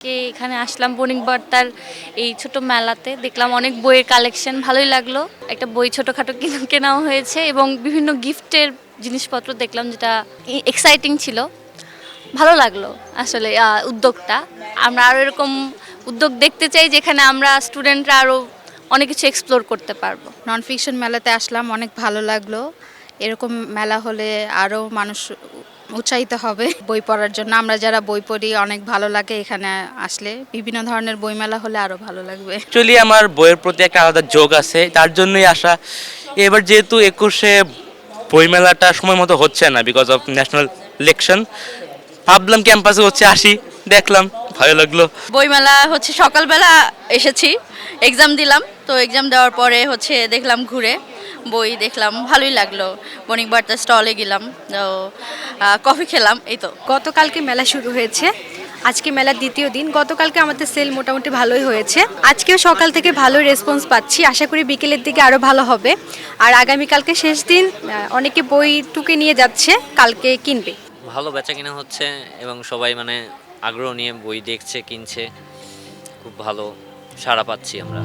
এখানে আসলাম বণিক বার্তার এই ছোট মেলাতে, দেখলাম অনেক বইয়ের কালেকশন, ভালোই লাগলো। একটা বই ছোটখাটো কেনাও হয়েছে এবং বিভিন্ন গিফটের জিনিসপত্র দেখলাম, যেটা এক্সাইটিং ছিল। ভালো লাগলো আসলে উদ্যোগটা। আমরা আরও এরকম উদ্যোগ দেখতে চাই, যেখানে আমরা স্টুডেন্টরা আরও অনেক কিছু এক্সপ্লোর করতে পারবো। নন ফিকশন মেলাতে আসলাম, অনেক ভালো লাগলো। এরকম মেলা হলে আরও মানুষ উৎসাহিত হবে বই পড়ার জন্য। আমরা যারা বই পড়ি অনেক ভালো লাগে এখানে আসলে। বিভিন্ন ধরনের বই মেলা হলে আরও ভালো লাগবে। অ্যাকচুয়ালি আমার বইয়ের প্রতি একটা আলাদা ঝোঁক আছে, তার জন্যই আসা। এবার যেহেতু 21-এ বইমেলাটা সময় মতো হচ্ছে না বিকজ অফ ন্যাশনাল ইলেকশন, ভাবলাম ক্যাম্পাসে হচ্ছে আসি, দেখলাম, ভালো লাগলো। বইমেলা হচ্ছে সকালবেলা এসেছি, এক্সাম দিলাম, তো এক্সাম দেওয়ার পরে হচ্ছে দেখলাম ঘুরে বই দেখলাম, ভালোই লাগলো। বণিক বার্তা স্টলে গেলাম, তো কফি খেলাম, এই তো। গতকালকে মেলা শুরু হয়েছে, আজকে মেলার দ্বিতীয় দিন। গতকালকে আমাদের সেল মোটামুটি ভালোই হয়েছে, আজকেও সকাল থেকে ভালোই রেসপন্স পাচ্ছি। আশা করি বিকেলের দিকে আরও ভালো হবে। আর আগামীকালকে শেষ দিন, অনেকে বই টুকে নিয়ে যাচ্ছে, কালকে কিনবে। ভালো বেচা কিনা হচ্ছে এবং সবাই আগ্রহ নিয়ে বই দেখছে, কিনছে। খুব ভালো সাড়া পাচ্ছি আমরা।